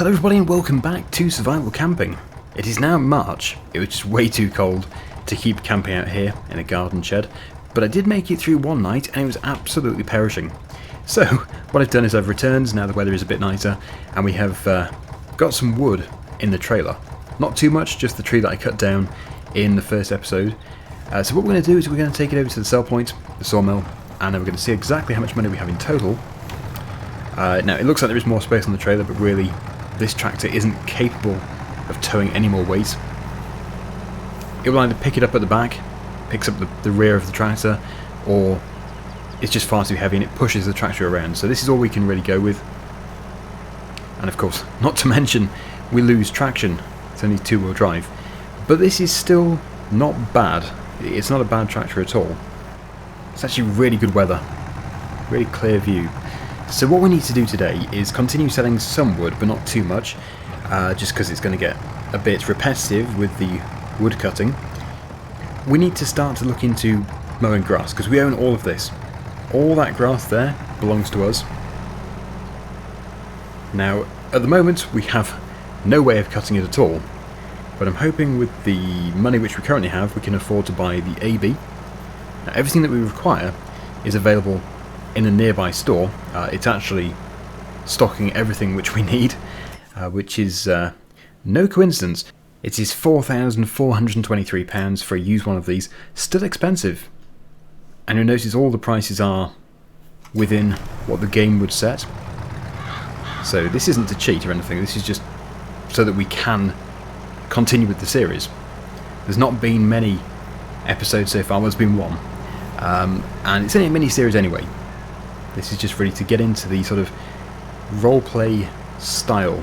Hello everybody and welcome back to Survival Camping. It is now March. It was just way too cold to keep camping out here in a garden shed, but I did make it through one night and it was absolutely perishing. So what I've done is I've returned, now the weather is a bit nicer, and we have got some wood in the trailer. Not too much, just the tree that I cut down in the first episode. So what we're going to do is we're going to take it over to the sell point, the sawmill, and then we're going to see exactly how much money we have in total. Now it looks like there is more space on the trailer, but really this tractor isn't capable of towing any more weight. It will either pick it up at the back, picks up the rear of the tractor, or it's just far too heavy and it pushes the tractor around. So this is all we can really go with. And of course, not to mention, we lose traction. It's only two-wheel drive. But this is still not bad. It's not a bad tractor at all. It's actually really good weather. Really clear view. So what we need to do today is continue selling some wood, but not too much, just because it's going to get a bit repetitive with the wood cutting. We need to start to look into mowing grass, because we own all of this. All that grass there belongs to us. Now, at the moment, we have no way of cutting it at all, but I'm hoping with the money which we currently have, we can afford to buy the AB. Now, everything that we require is available in a nearby store. It's actually stocking everything which we need, which is no coincidence. It is £4,423 for a used one of these. Still expensive. And you'll notice all the prices are within what the game would set. So this isn't to cheat or anything, this is just so that we can continue with the series. There's not been many episodes so far, well, there's been one. And it's only a mini-series anyway. This is just really to get into the sort of roleplay style.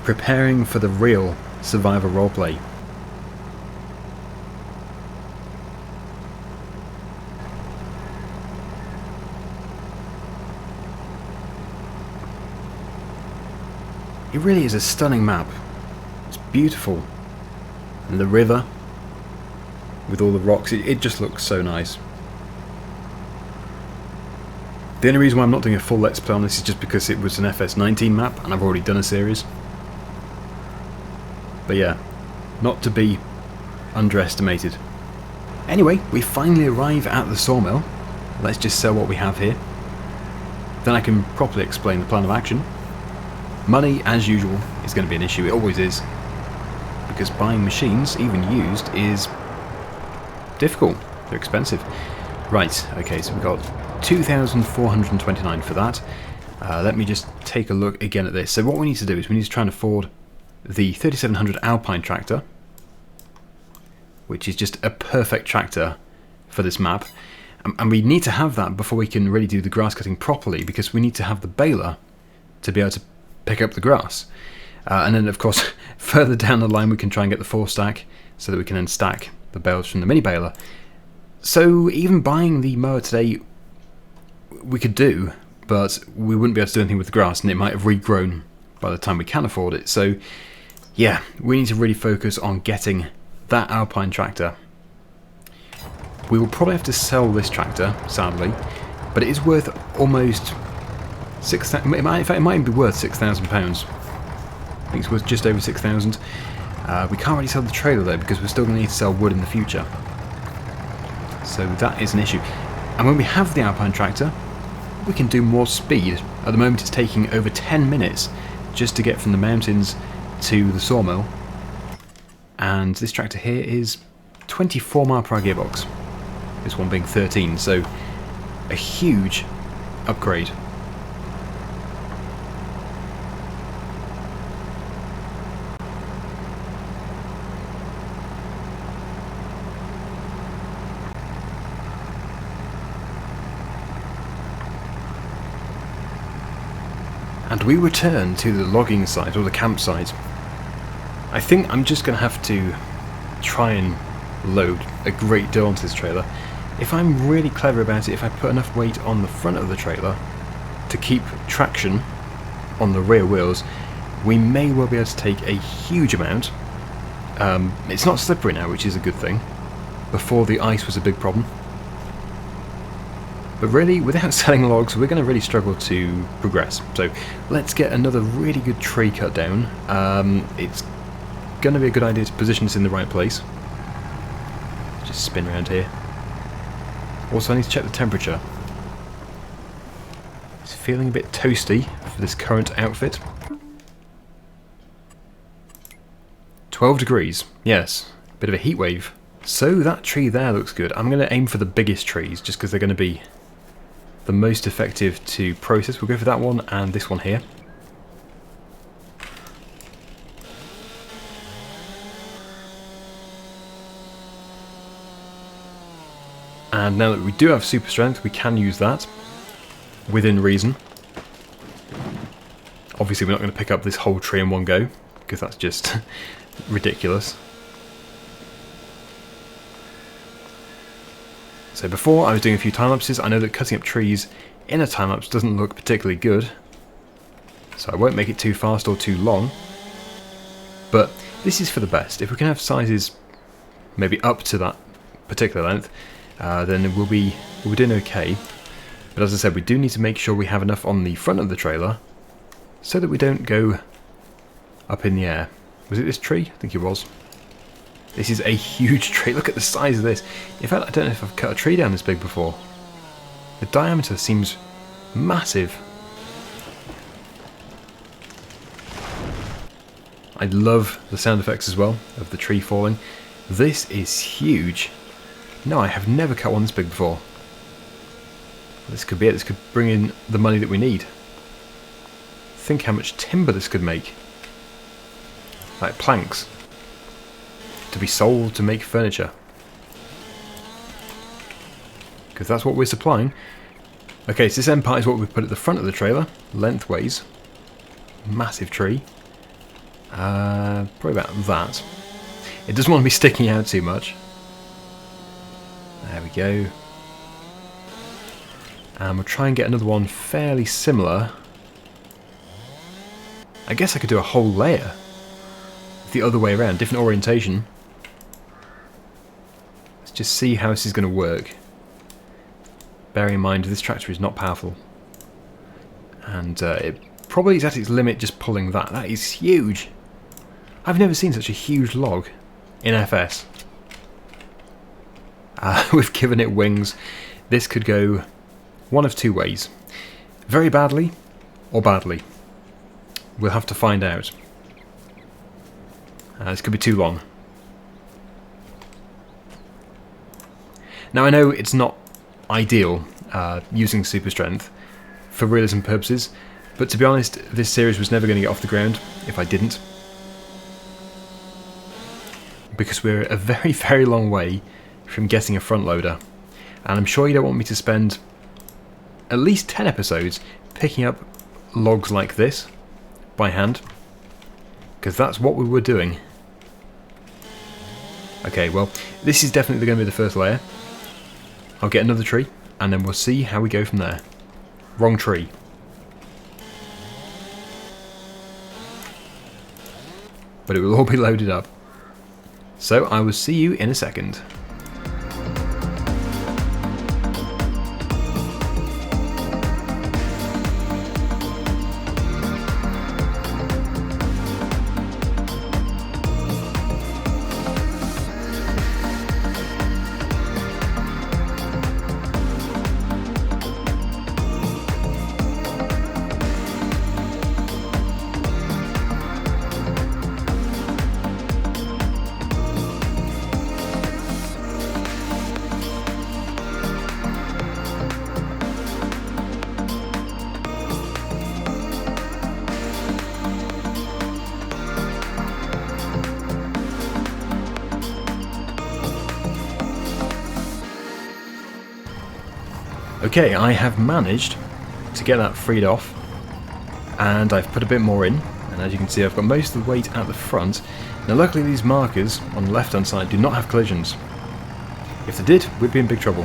Preparing for the real Survivor roleplay. It really is a stunning map. It's beautiful. And the river, with all the rocks, it just looks so nice. The only reason why I'm not doing a full Let's Play on this is just because it was an FS19 map and I've already done a series. But yeah, not to be underestimated. Anyway, we finally arrive at the sawmill. Let's just sell what we have here. Then I can properly explain the plan of action. Money, as usual, is going to be an issue. It always is. Because buying machines, even used, is difficult. They're expensive. Right, okay, so we've got 2,429 for that. Let me just take a look again at this. So what we need to do is we need to try and afford the 3700 ALPINE tractor, which is just a perfect tractor for this map. And we need to have that before we can really do the grass cutting properly, because we need to have the baler to be able to pick up the grass. And then of course further down the line we can try and get the 4-stack so that we can then stack the bales from the mini baler. So even buying the mower today we could do, but we wouldn't be able to do anything with the grass and it might have regrown by the time we can afford it. So yeah, we need to really focus on getting that ALPINE tractor. We will probably have to sell this tractor, sadly, but it is worth almost £6,000. In fact, it might even be worth £6,000. I think it's worth just over 6,000. We can't really sell the trailer though, because we're still going to need to sell wood in the future. So that is an issue. And when we have the ALPINE tractor, we can do more speed. At the moment it's taking over 10 minutes just to get from the mountains to the sawmill. And this tractor here is 24 mile per hour gearbox. This one being 13, so a huge upgrade. And we return to the logging site, or the campsite. I think I'm just going to have to try and load a great deal onto this trailer. If I'm really clever about it, if I put enough weight on the front of the trailer to keep traction on the rear wheels, we may well be able to take a huge amount. It's not slippery now, which is a good thing. Before, the ice was a big problem. But really, without selling logs, we're going to really struggle to progress. So let's get another really good tree cut down. It's going to be a good idea to position this in the right place. Just spin around here. Also, I need to check the temperature. It's feeling a bit toasty for this current outfit. 12 degrees, yes. Bit of a heat wave. So that tree there looks good. I'm going to aim for the biggest trees, just because they're going to be the most effective to process. We'll go for that one and this one here. And now that we do have super strength, we can use that within reason. Obviously we're not going to pick up this whole tree in one go, because that's just ridiculous. So before I was doing a few time lapses. I know that cutting up trees in a time lapse doesn't look particularly good, so I won't make it too fast or too long. But this is for the best. If we can have sizes maybe up to that particular length, then we'll be doing okay. But as I said, we do need to make sure we have enough on the front of the trailer so that we don't go up in the air. Was it this tree? I think it was. This is a huge tree. Look at the size of this. In fact, I don't know if I've cut a tree down this big before. The diameter seems massive. I love the sound effects as well of the tree falling. This is huge. No, I have never cut one this big before. This could be it. This could bring in the money that we need. Think how much timber this could make. Like planks. To be sold to make furniture. Because that's what we're supplying. Okay, so this end part is what we put at the front of the trailer, lengthways. Massive tree. Probably about that. It doesn't want to be sticking out too much. There we go. And we'll try and get another one fairly similar. I guess I could do a whole layer. The other way around, different orientation. Let's just see how this is going to work. Bearing in mind this tractor is not powerful. And it probably is at its limit just pulling that. That is huge. I've never seen such a huge log in FS. We've given it wings. This could go one of two ways. Very badly or badly. We'll have to find out. This could be too long. Now I know it's not ideal using super strength for realism purposes, but to be honest, this series was never going to get off the ground if I didn't. Because we're a very, very long way from getting a front loader. And I'm sure you don't want me to spend at least 10 episodes picking up logs like this by hand. Because that's what we were doing. Okay, well, this is definitely going to be the first layer. I'll get another tree, and then we'll see how we go from there. Wrong tree. But it will all be loaded up. So I will see you in a second. Okay, I have managed to get that freed off, and I've put a bit more in, and as you can see I've got most of the weight at the front. Now luckily these markers on the left hand side do not have collisions. If they did, we'd be in big trouble.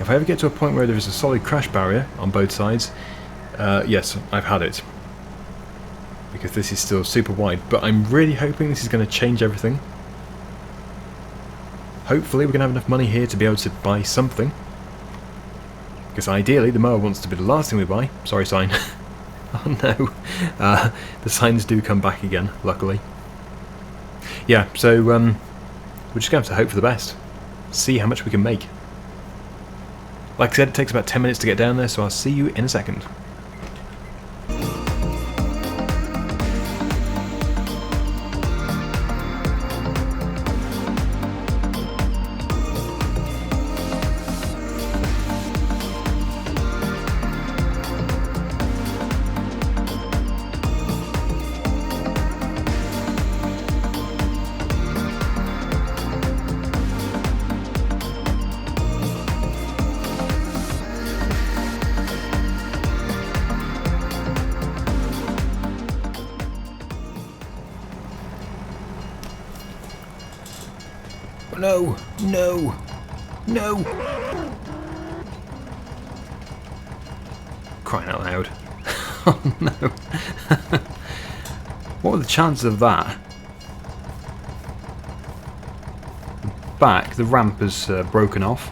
If I ever get to a point where there is a solid crash barrier on both sides, yes, I've had it. Because this is still super wide, but I'm really hoping this is going to change everything. Hopefully we're going to have enough money here to be able to buy something. Because ideally the mower wants to be the last thing we buy. Sorry, sign. Oh no. The signs do come back again, luckily. Yeah, so we're just going to have to hope for the best. See how much we can make. Like I said, it takes about 10 minutes to get down there, so I'll see you in a second. No, no, no. Crying out loud. Oh no. What are the chances of that? The ramp has broken off.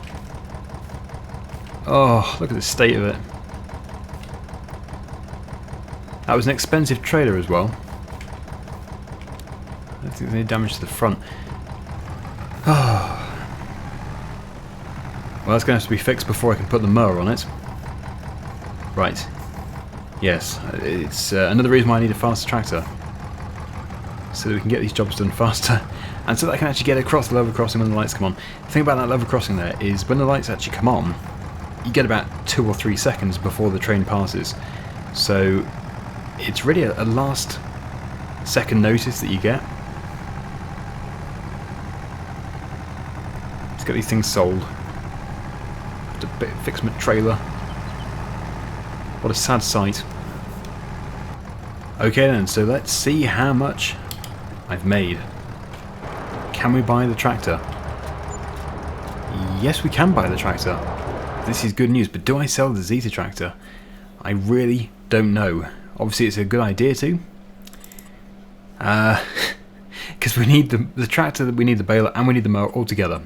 Oh, look at the state of it. That was an expensive trailer as well. I don't think there's any damage to the front. Oh. Well, that's going to have to be fixed before I can put the mower on it. Right. Yes, it's another reason why I need a faster tractor. So that we can get these jobs done faster. And so that I can actually get across the level crossing when the lights come on. The thing about that level crossing there is when the lights actually come on, you get about 2 or 3 seconds before the train passes. So it's really a last second notice that you get. Get these things sold. Have to fix my trailer. What a sad sight. Okay then, so let's see how much I've made. Can we buy the tractor? Yes, we can buy the tractor. This is good news, but do I sell the Zeta tractor? I really don't know. Obviously it's a good idea to. Because we need the tractor, we need the baler, and we need the mower all together.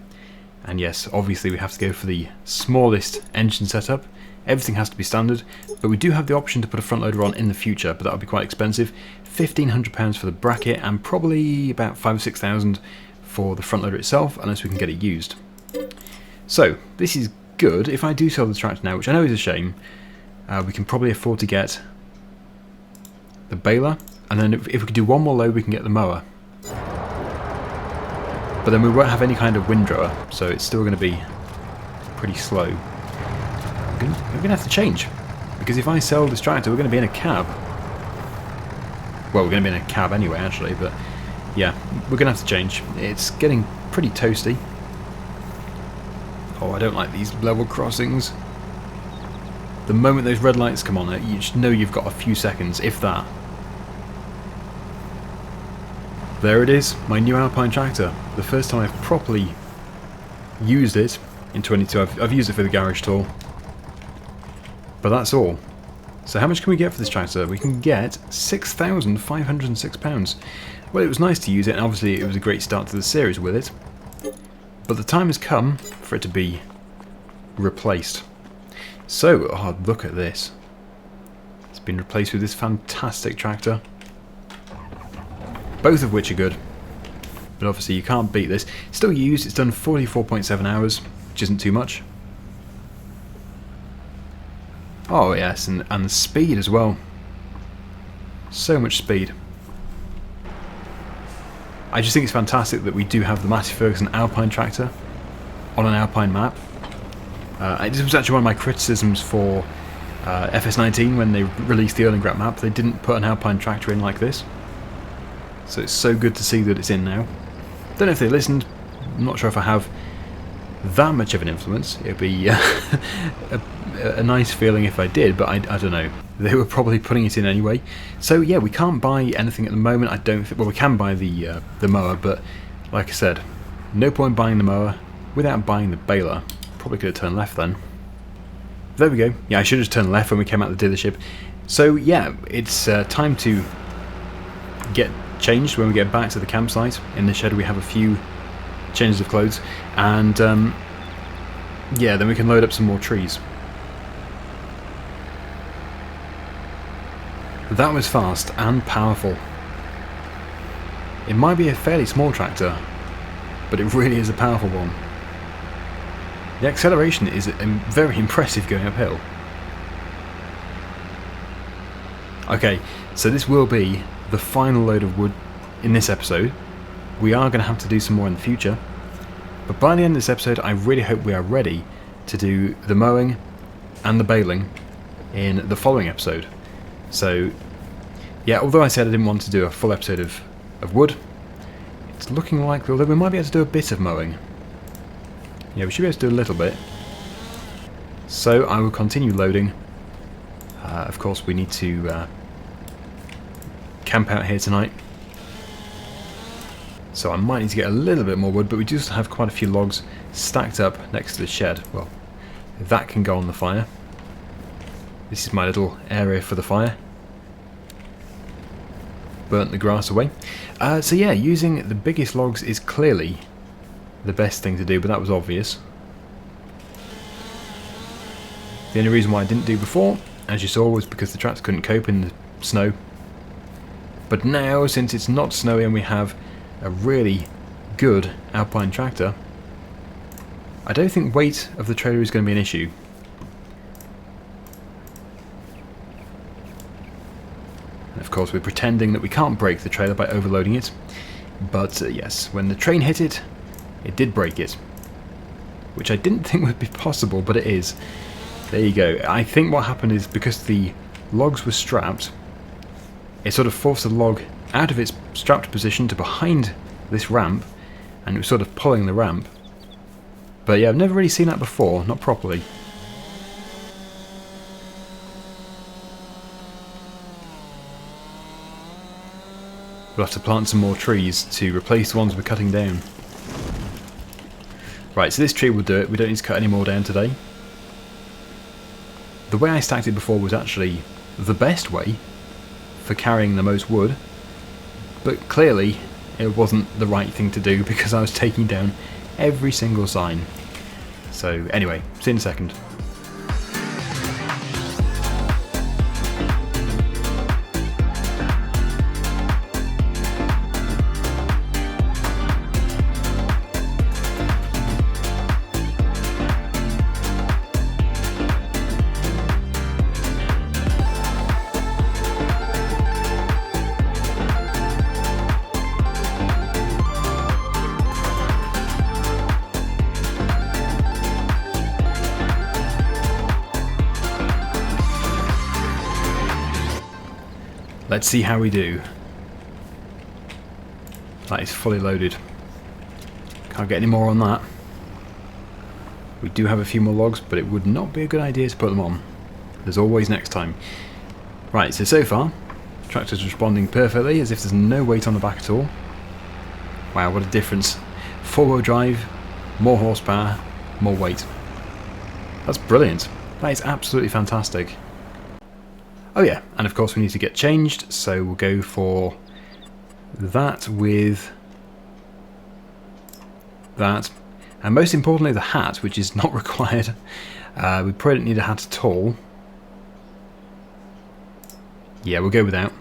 And yes, obviously we have to go for the smallest engine setup. Everything has to be standard, but we do have the option to put a front loader on in the future, but that would be quite expensive. £1,500 for the bracket, and probably about 5,000 or 6,000 for the front loader itself, unless we can get it used. So, this is good. If I do sell the tractor now, which I know is a shame, we can probably afford to get the baler, and then if we could do one more load, we can get the mower. But then we won't have any kind of windrower, so it's still going to be pretty slow. We're going to have to change, because if I sell this tractor, we're going to be in a cab. Well, we're going to be in a cab anyway, actually, but yeah, we're going to have to change. It's getting pretty toasty. Oh, I don't like these level crossings. The moment those red lights come on, you just know you've got a few seconds, if that. There it is, my new Alpine tractor. The first time I've properly used it in 22. I've used it for the garage tour. But that's all. So how much can we get for this tractor? We can get £6,506. Well, it was nice to use it, and obviously it was a great start to the series with it. But the time has come for it to be replaced. So, oh, look at this. It's been replaced with this fantastic tractor. Both of which are good, but obviously you can't beat this. It's still used, it's done 44.7 hours, which isn't too much. Oh yes, and the speed as well. So much speed. I just think it's fantastic that we do have the Matthew Ferguson Alpine tractor on an Alpine map. This was actually one of my criticisms for FS19 when they released the Erlingrad map. They didn't put an Alpine tractor in like this. So it's so good to see that it's in now. Don't know if they listened. I'm not sure if I have that much of an influence. It'd be a nice feeling if I did, but I don't know. They were probably putting it in anyway. So yeah, we can't buy anything at the moment. I don't think. Well, we can buy the mower, but like I said, no point buying the mower without buying the baler. Probably could have turned left then. There we go. Yeah, I should have just turned left when we came out of the dealership. So yeah, it's time to get changed when we get back to the campsite. In the shed we have a few changes of clothes, and yeah, then we can load up some more trees. That was fast and powerful. It might be a fairly small tractor, but it really is a powerful one. The acceleration is very impressive going uphill. Okay, so this will be the final load of wood in this episode. We are going to have to do some more in the future, but by the end of this episode I really hope we are ready to do the mowing and the baling in the following episode. So yeah, although I said I didn't want to do a full episode of wood, it's looking likely, although we might be able to do a bit of mowing. Yeah, we should be able to do a little bit. So I will continue loading. Of course we need to camp out here tonight, so I might need to get a little bit more wood, but we do have quite a few logs stacked up next to the shed. Well, that can go on the fire. This is my little area for the fire. Burnt the grass away. So yeah, using the biggest logs is clearly the best thing to do, but that was obvious. The only reason why I didn't do before, as you saw, was because the tractor couldn't cope in the snow. But now, since it's not snowy and we have a really good Alpine tractor, I don't think weight of the trailer is going to be an issue. And of course we're pretending that we can't break the trailer by overloading it, but yes, when the train hit it, it did break it. Which I didn't think would be possible, but it is. There you go. I think what happened is because the logs were strapped, it sort of forced the log out of its strapped position to behind this ramp, and it was sort of pulling the ramp. But yeah, I've never really seen that before, not properly. We'll have to plant some more trees to replace the ones we're cutting down. Right, so this tree will do it. We don't need to cut any more down today. The way I stacked it before was actually the best way for carrying the most wood, but clearly it wasn't the right thing to do because I was taking down every single sign. So anyway, see you in a second. Let's see how we do. That is fully loaded. Can't get any more on that. We do have a few more logs, but it would not be a good idea to put them on. There's always next time. Right, so far, the tractor's responding perfectly, as if there's no weight on the back at all. Wow, what a difference. 4-wheel drive, more horsepower, more weight. That's brilliant. That is absolutely fantastic. Oh yeah, and of course we need to get changed, so we'll go for that with that. And most importantly, the hat, which is not required. We probably don't need a hat at all. Yeah, we'll go without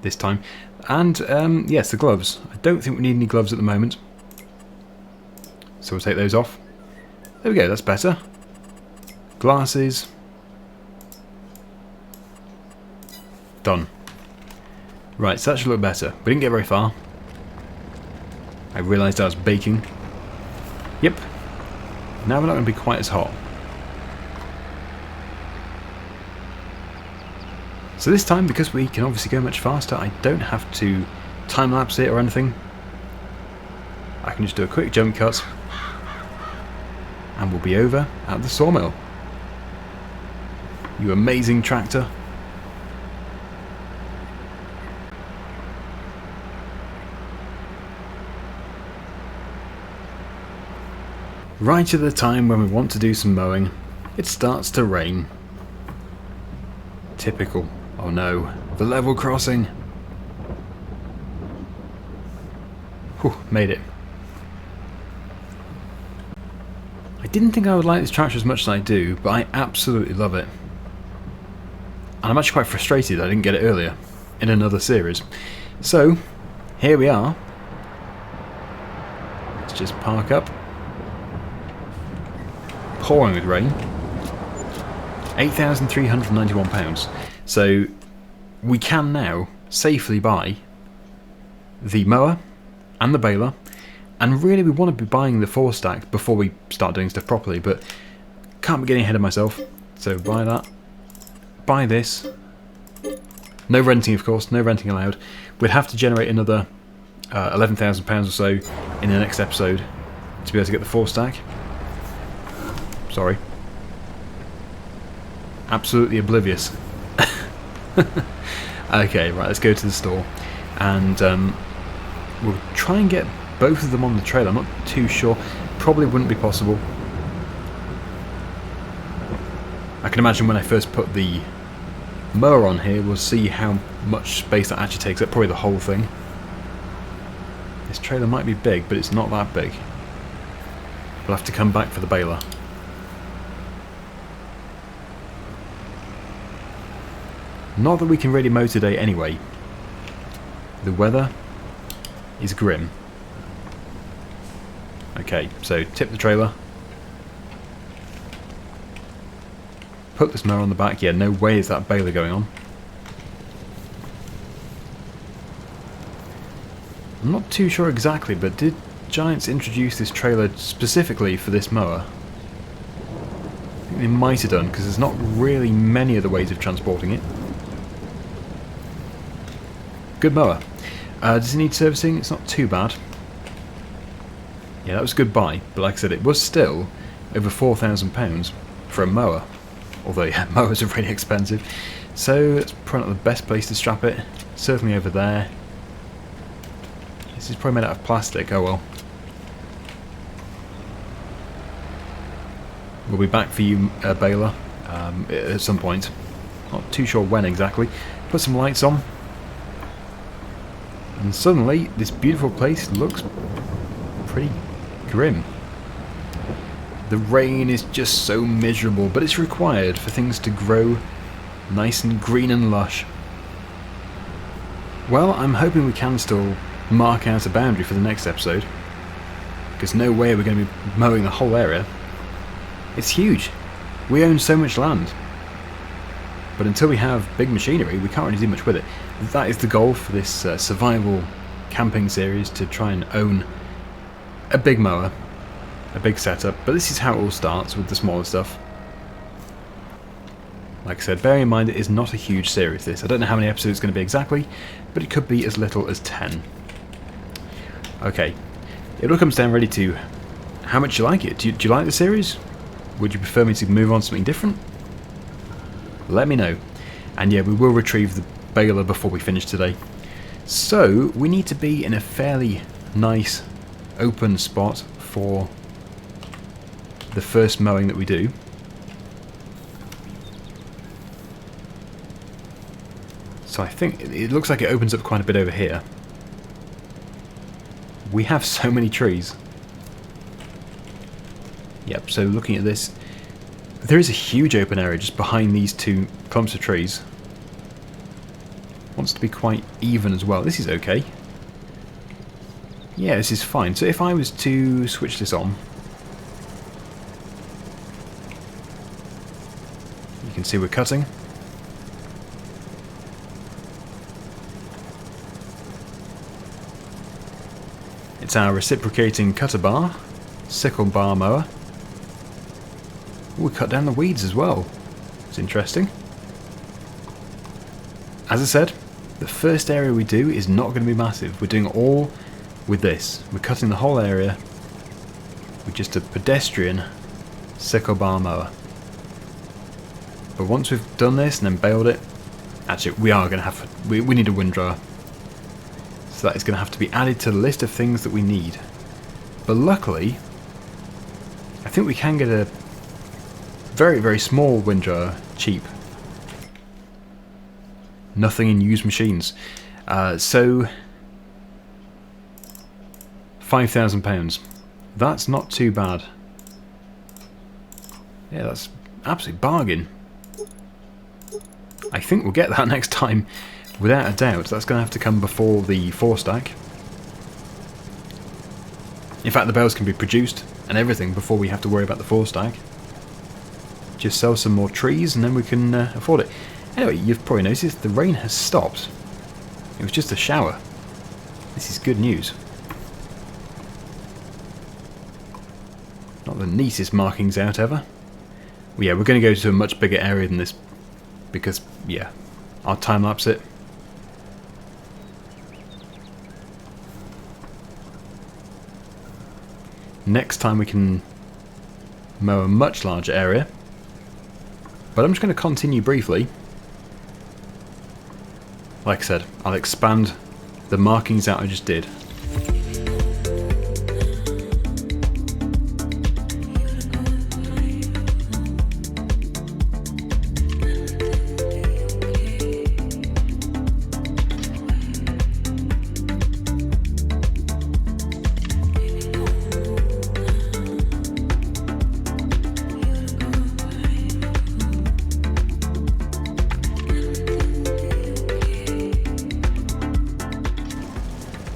this time. And yes, the gloves. I don't think we need any gloves at the moment, so we'll take those off. There we go, that's better. Glasses. Done. Right, so that should look better. We didn't get very far. I realised I was baking. Yep. Now we're not going to be quite as hot. So this time, because we can obviously go much faster, I don't have to time-lapse it or anything. I can just do a quick jump cut, and we'll be over at the sawmill. You amazing tractor. Right at the time when we want to do some mowing, it starts to rain. Typical. Oh no, the level crossing. Whew, made it. I didn't think I would like this tractor as much as I do, but I absolutely love it. And I'm actually quite frustrated I didn't get it earlier in another series. So, here we are. Let's just park up. Pouring with rain. £8,391. So, we can now safely buy the mower and the baler. And really we want to be buying the 4-stack before we start doing stuff properly, but can't be getting ahead of myself. So buy that. Buy this. No renting, of course, no renting allowed. We'd have to generate another £11,000 or so in the next episode to be able to get the 4-stack. Sorry. Absolutely oblivious. Okay, right, let's go to the store. And we'll try and get both of them on the trailer. I'm not too sure. Probably wouldn't be possible. I can imagine when I first put the mower on here, we'll see how much space that actually takes up. Probably the whole thing. This trailer might be big, but it's not that big. We'll have to come back for the baler. Not that we can really mow today anyway. The weather is grim. Okay, so tip the trailer. Put this mower on the back. Yeah, no way is that baler going on. I'm not too sure exactly, but did Giants introduce this trailer specifically for this mower? I think they might have done, because there's not really many other ways of transporting it. Good mower. Does it need servicing? It's not too bad. Yeah, that was a good buy, but like I said, it was still over £4,000 for a mower. Although, yeah, mowers are really expensive. So, that's probably not the best place to strap it. Certainly over there. This is probably made out of plastic, oh well. We'll be back for you, baler, at some point. Not too sure when exactly. Put some lights on. And suddenly, this beautiful place looks pretty grim. The rain is just so miserable, but it's required for things to grow nice and green and lush. Well, I'm hoping we can still mark out a boundary for the next episode, because no way we're going to be mowing the whole area. It's huge. We own so much land. But until we have big machinery, we can't really do much with it. That is the goal for this survival camping series, to try and own a big mower, a big setup. But this is how it all starts, with the smaller stuff. Like I said, bearing in mind it is not a huge series, this. I don't know how many episodes it's going to be exactly, but it could be as little as 10. Okay, it all comes down really to how much you like it. Do you like the series? Would you prefer me to move on to something different? Let me know. And yeah, we will retrieve the baler before we finish today. So, we need to be in a fairly nice open spot for the first mowing that we do. So I think it looks like it opens up quite a bit over here. We have so many trees. Yep, so looking at this, there is a huge open area just behind these two clumps of trees. Wants to be quite even as well. This is okay. Yeah, this is fine. So if I was to switch this on, you can see we're cutting. It's our reciprocating cutter bar, sickle bar mower. We cut down the weeds as well. It's interesting. As I said, the first area we do is not going to be massive. We're doing it all with this. We're cutting the whole area with just a pedestrian sickle bar mower. But once we've done this and then baled it, actually we are going to have, we need a windrower. So that is going to have to be added to the list of things that we need. But luckily, I think we can get a very, very small windrower cheap. Nothing in used machines. So, £5,000. That's not too bad. Yeah, that's absolute bargain. I think we'll get that next time, without a doubt. That's going to have to come before the 4-stack. In fact, the bales can be produced and everything before we have to worry about the 4-stack. Just sell some more trees and then we can afford it. Anyway, you've probably noticed the rain has stopped. It was just a shower. This is good news. Not the neatest markings out ever. Well, yeah, we're going to go to a much bigger area than this because, yeah, I'll time-lapse it. Next time we can mow a much larger area. But I'm just going to continue briefly. Like I said, I'll expand the markings that I just did.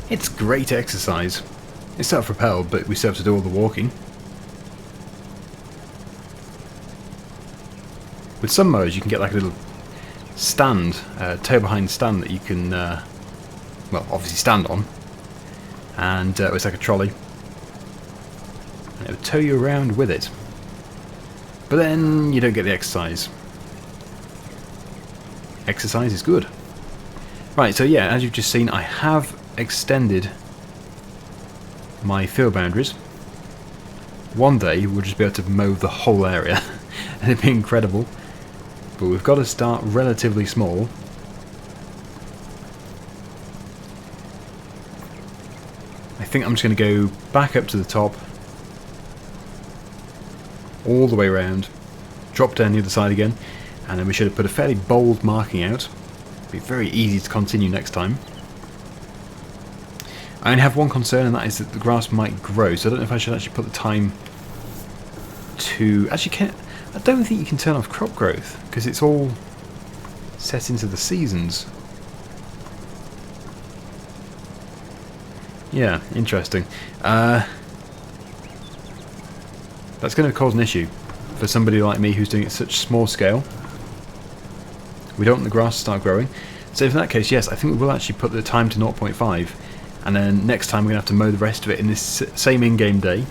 It's great exercise. It's self-propelled, but we still have to do all the walking. With some mowers you can get like a little stand, tail behind stand that you can, well, obviously stand on. And it's like a trolley. And it will tow you around with it. But then you don't get the exercise. Exercise is good. Right, so yeah, as you've just seen, I have extended my field boundaries. One day we'll just be able to mow the whole area and it'd be incredible, but we've got to start relatively small. I think I'm just going to go back up to the top, all the way around, drop down the other side again, and then we should have put a fairly bold marking out. Be very easy to continue next time. I only have one concern, and that is that the grass might grow, so I don't know if I should actually put the time to... Actually, I don't think you can turn off crop growth, because it's all set into the seasons. Yeah, interesting. That's going to cause an issue for somebody like me who's doing it at such small scale. We don't want the grass to start growing. So in that case, yes, I think we will actually put the time to 0.5. And then next time we're going to have to mow the rest of it in this same in-game day.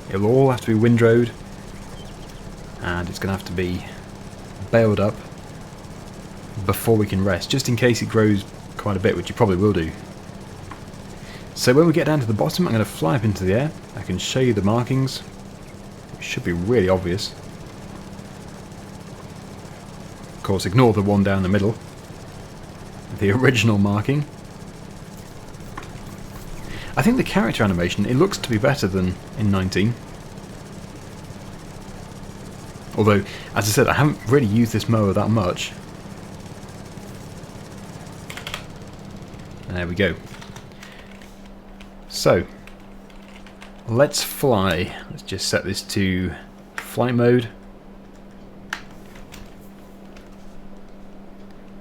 It'll all have to be windrowed. And it's going to have to be baled up before we can rest, just in case it grows quite a bit, which you probably will do. So when we get down to the bottom, I'm going to fly up into the air. I can show you the markings, which should be really obvious. Of course, ignore the one down the middle. The original marking. I think the character animation, it looks to be better than in 19. Although, as I said, I haven't really used this mower that much. There we go. So, let's fly. Let's just set this to flight mode.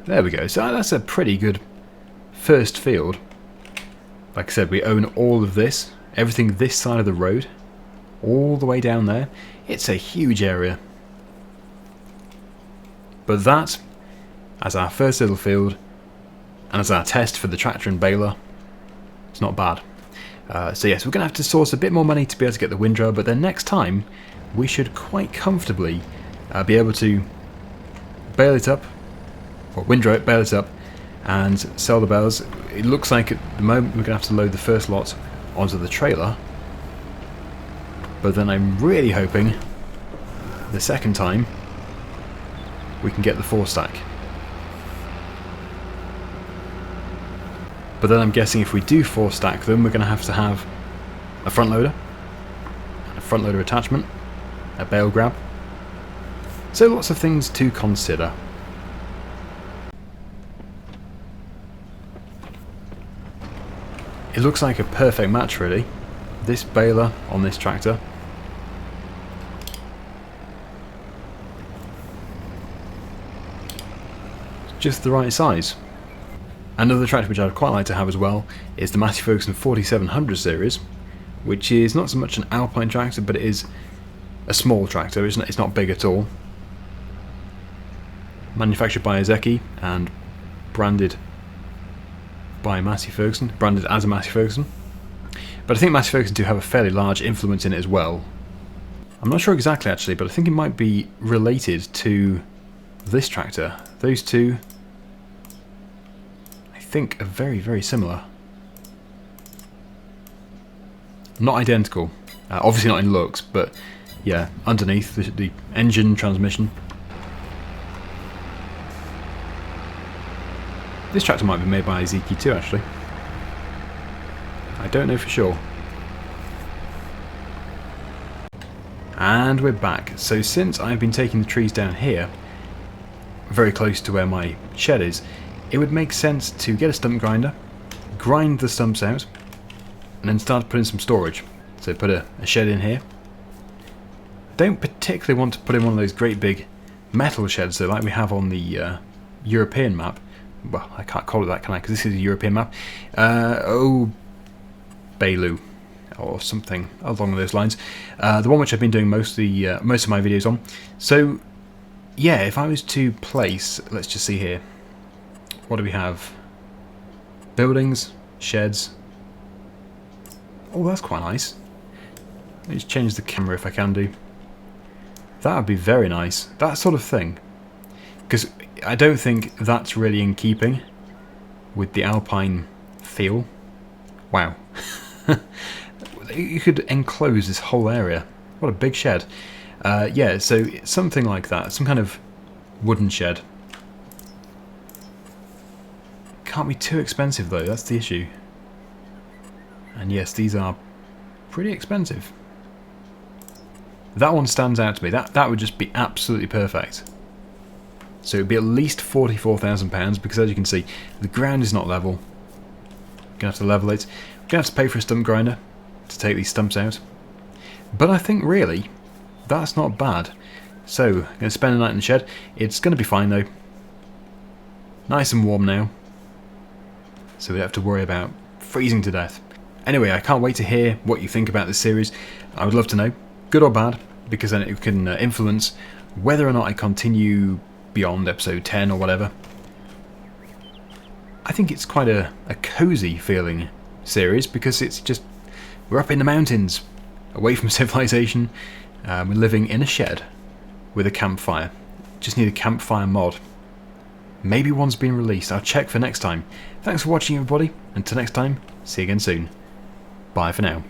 There we go. So that's a pretty good first field. Like I said, we own all of this. Everything this side of the road. All the way down there. It's a huge area. But that, as our first little field, and as our test for the tractor and baler, it's not bad. So yes, we're going to have to source a bit more money to be able to get the windrower, but then next time, we should quite comfortably be able to bale it up, or windrow it, bale it up, and sell the bales. It looks like at the moment we're going to have to load the first lot onto the trailer, but then I'm really hoping the second time we can get the 4-stack. But then I'm guessing if we do 4-stack them, we're going to have a front loader, a front loader attachment, a bale grab. So lots of things to consider. It looks like a perfect match really. This baler on this tractor. just the right size. Another tractor which I'd quite like to have as well is the Massey Ferguson 4700 series, which is not so much an Alpine tractor, but it is a small tractor. It's not big at all. Manufactured by Ezeki and branded by Massey Ferguson, branded as a Massey Ferguson. But I think Massey Ferguson do have a fairly large influence in it as well. I'm not sure exactly actually, but I think it might be related to this tractor. Those two, I think, are very, very similar. Not identical. Obviously not in looks, but yeah, underneath the engine, transmission. This tractor might be made by Ezeki too, actually. I don't know for sure. And we're back. So since I've been taking the trees down here, very close to where my shed is, it would make sense to get a stump grinder, grind the stumps out, and then start putting some storage. So put a shed in here. I don't particularly want to put in one of those great big metal sheds though, like we have on the European map. Well, I can't call it that, can I? Because this is a European map. Oh, Bailu, or something along those lines. The one which I've been doing most of my videos on. So, yeah, if I was to place, let's just see here. What do we have? Buildings, sheds. Oh, that's quite nice. Let me just change the camera if I can do. That would be very nice. That sort of thing. Because I don't think that's really in keeping with the Alpine feel. Wow. You could enclose this whole area. What a big shed. Yeah, so something like that. Some kind of wooden shed. Can't be too expensive though, that's the issue. And yes, these are pretty expensive. That one stands out to me. That would just be absolutely perfect. So it would be at least £44,000 because, as you can see, the ground is not level. Gonna have to level it. Gonna have to pay for a stump grinder to take these stumps out. But I think really that's not bad. So gonna spend a night in the shed. It's gonna be fine though. Nice and warm now. So we don't have to worry about freezing to death. Anyway, I can't wait to hear what you think about this series. I would love to know, good or bad, because then it can influence whether or not I continue beyond episode 10 or whatever. I think it's quite a cozy feeling series because it's just, we're up in the mountains, away from civilization, we're living in a shed with a campfire. Just need a campfire mod. Maybe one's been released, I'll check for next time. Thanks for watching everybody, until next time, see you again soon. Bye for now.